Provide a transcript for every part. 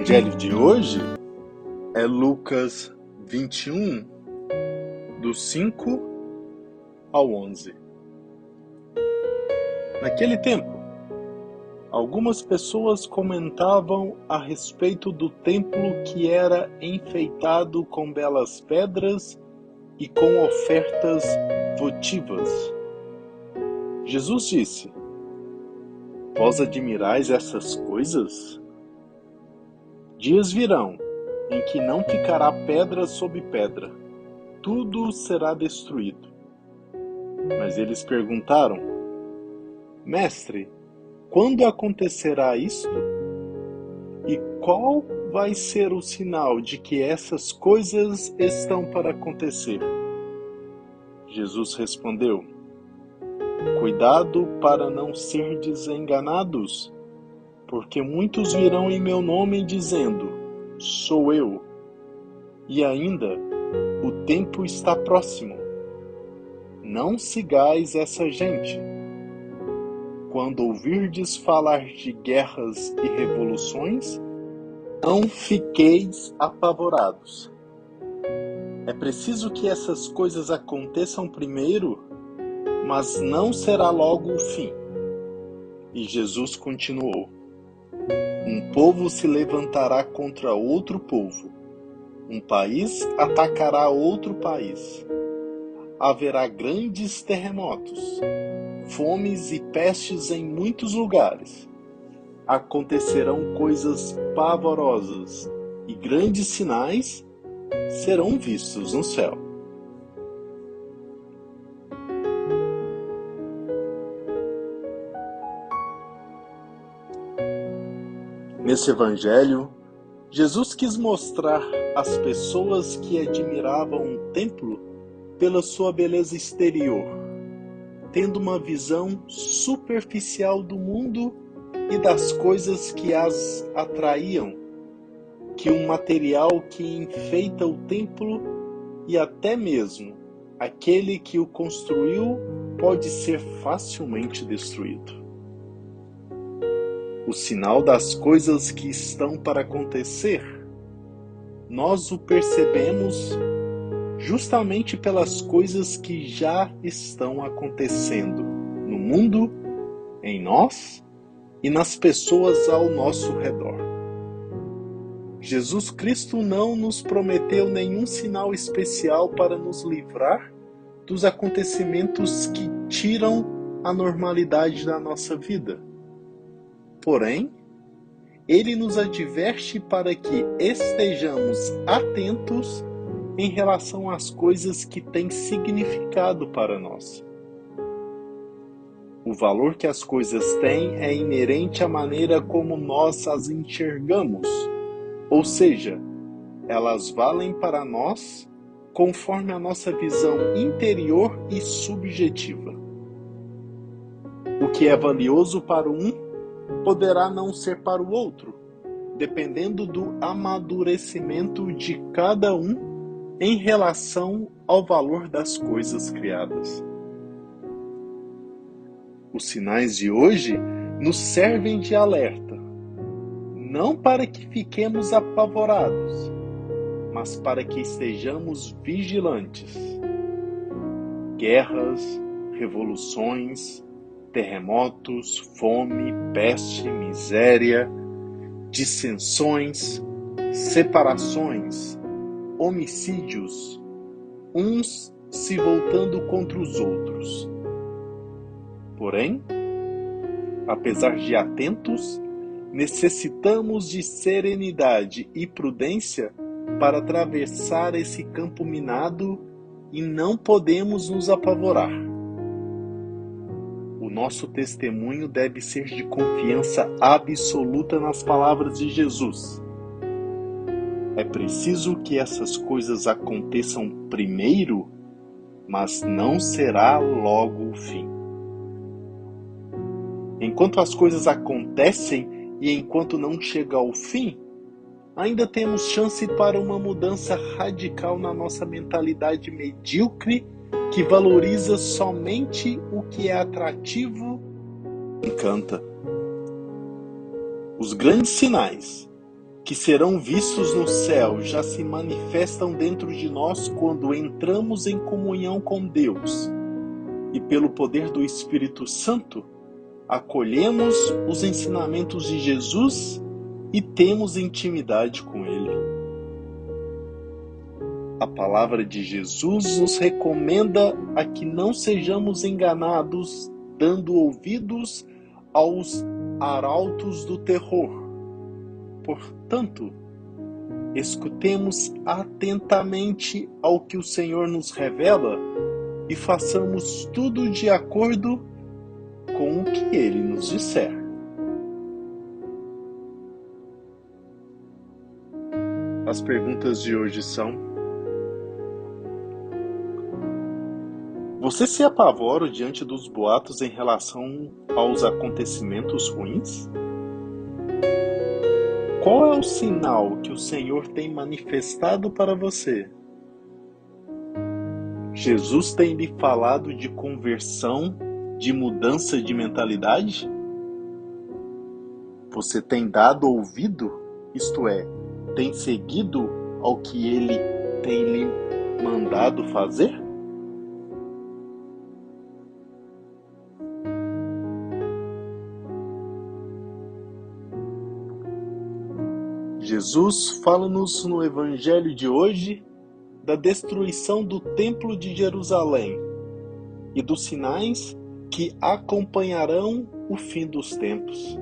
evangelho de hoje é Lucas 21, do 5 ao 11. Naquele tempo, algumas pessoas comentavam a respeito do templo que era enfeitado com belas pedras e com ofertas votivas. Jesus disse: Vós admirais essas coisas? Dias virão em que não ficará pedra sobre pedra, tudo será destruído. Mas eles perguntaram: Mestre, quando acontecerá isto? E qual vai ser o sinal de que essas coisas estão para acontecer? Jesus respondeu: Cuidado para não serdes enganados, porque muitos virão em meu nome dizendo: Sou eu. E ainda, o tempo está próximo. Não sigais essa gente. Quando ouvirdes falar de guerras e revoluções, não fiqueis apavorados. É preciso que essas coisas aconteçam primeiro, mas não será logo o fim. E Jesus continuou: Um povo se levantará contra outro povo. Um país atacará outro país. Haverá grandes terremotos, fomes e pestes em muitos lugares. Acontecerão coisas pavorosas e grandes sinais serão vistos no céu. Nesse evangelho, Jesus quis mostrar às pessoas que admiravam o templo pela sua beleza exterior, tendo uma visão superficial do mundo e das coisas que as atraíam, que um material que enfeita o templo e até mesmo aquele que o construiu pode ser facilmente destruído. O sinal das coisas que estão para acontecer, nós o percebemos justamente pelas coisas que já estão acontecendo no mundo, em nós e nas pessoas ao nosso redor. Jesus Cristo não nos prometeu nenhum sinal especial para nos livrar dos acontecimentos que tiram a normalidade da nossa vida. Porém, ele nos adverte para que estejamos atentos em relação às coisas que têm significado para nós. O valor que as coisas têm é inerente à maneira como nós as enxergamos, ou seja, elas valem para nós conforme a nossa visão interior e subjetiva. O que é valioso para um poderá não ser para o outro, dependendo do amadurecimento de cada um em relação ao valor das coisas criadas. Os sinais de hoje nos servem de alerta, não para que fiquemos apavorados, mas para que estejamos vigilantes. Guerras, revoluções, terremotos, fome, peste, miséria, dissensões, separações, homicídios, uns se voltando contra os outros. Porém, apesar de atentos, necessitamos de serenidade e prudência para atravessar esse campo minado e não podemos nos apavorar. O nosso testemunho deve ser de confiança absoluta nas palavras de Jesus. É preciso que essas coisas aconteçam primeiro, mas não será logo o fim. Enquanto as coisas acontecem e enquanto não chega ao fim, ainda temos chance para uma mudança radical na nossa mentalidade medíocre que valoriza somente o que é atrativo e encanta. Os grandes sinais que serão vistos no céu já se manifestam dentro de nós quando entramos em comunhão com Deus e, pelo poder do Espírito Santo, acolhemos os ensinamentos de Jesus e temos intimidade com Ele. A palavra de Jesus nos recomenda a que não sejamos enganados, dando ouvidos aos arautos do terror. Portanto, escutemos atentamente ao que o Senhor nos revela e façamos tudo de acordo com o que Ele nos disser. As perguntas de hoje são: você se apavora diante dos boatos em relação aos acontecimentos ruins? Qual é o sinal que o Senhor tem manifestado para você? Jesus tem lhe falado de conversão, de mudança de mentalidade? Você tem dado ouvido, isto é, tem seguido ao que Ele tem lhe mandado fazer? Jesus fala-nos no Evangelho de hoje da destruição do Templo de Jerusalém e dos sinais que acompanharão o fim dos tempos.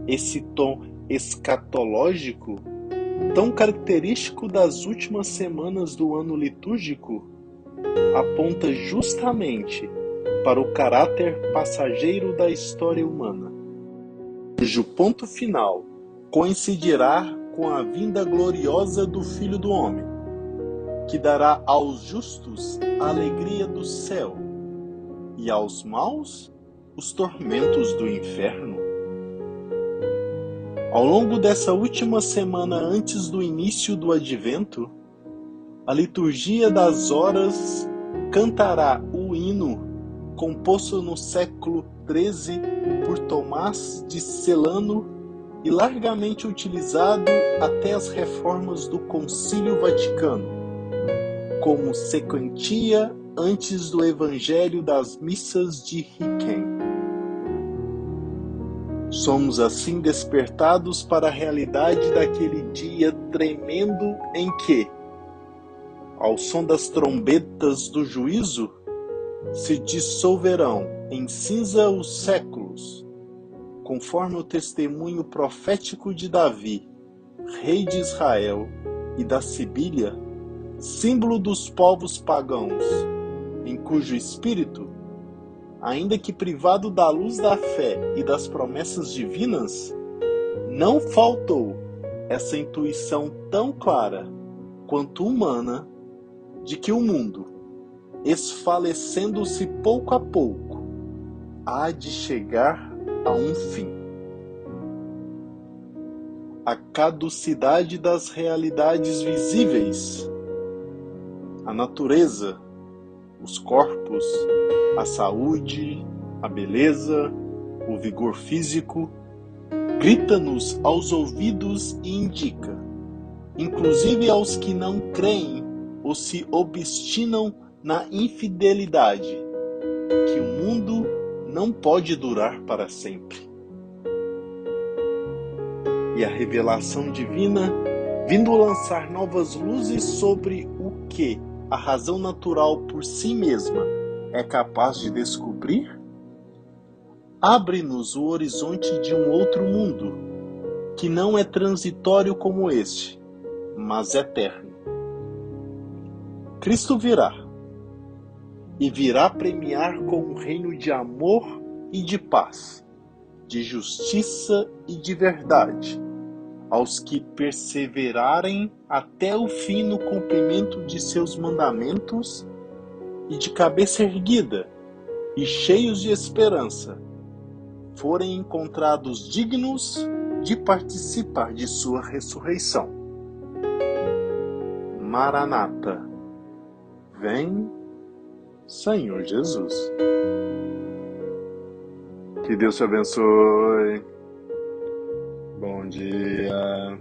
Esse tom escatológico, tão característico das últimas semanas do ano litúrgico, aponta justamente para o caráter passageiro da história humana, cujo ponto final coincidirá com a vinda gloriosa do Filho do Homem, que dará aos justos a alegria do céu e aos maus os tormentos do inferno. Ao longo dessa última semana antes do início do Advento, a liturgia das horas cantará o hino composto no século XIII por Tomás de Celano e largamente utilizado até as reformas do Concílio Vaticano, como sequentia antes do Evangelho das Missas de Riquem. Somos assim despertados para a realidade daquele dia tremendo em que, ao som das trombetas do juízo, se dissolverão em cinza os séculos, conforme o testemunho profético de Davi, rei de Israel, e da Sibília, símbolo dos povos pagãos, em cujo espírito, ainda que privado da luz da fé e das promessas divinas, não faltou essa intuição tão clara quanto humana de que o mundo, esfalecendo-se pouco a pouco, há de chegar a um fim. A caducidade das realidades visíveis, a natureza, os corpos, a saúde, a beleza, o vigor físico, grita-nos aos ouvidos e indica, inclusive aos que não creem ou se obstinam na infidelidade, que o mundo não pode durar para sempre. E a revelação divina, vindo lançar novas luzes sobre o que a razão natural por si mesma é capaz de descobrir, abre-nos o horizonte de um outro mundo, que não é transitório como este, mas eterno. Cristo virá, e virá premiar com um reino de amor e de paz, de justiça e de verdade, aos que perseverarem até o fim no cumprimento de seus mandamentos e de cabeça erguida e cheios de esperança, forem encontrados dignos de participar de sua ressurreição. Maranata, vem, Senhor Jesus. Que Deus te abençoe. Bom dia.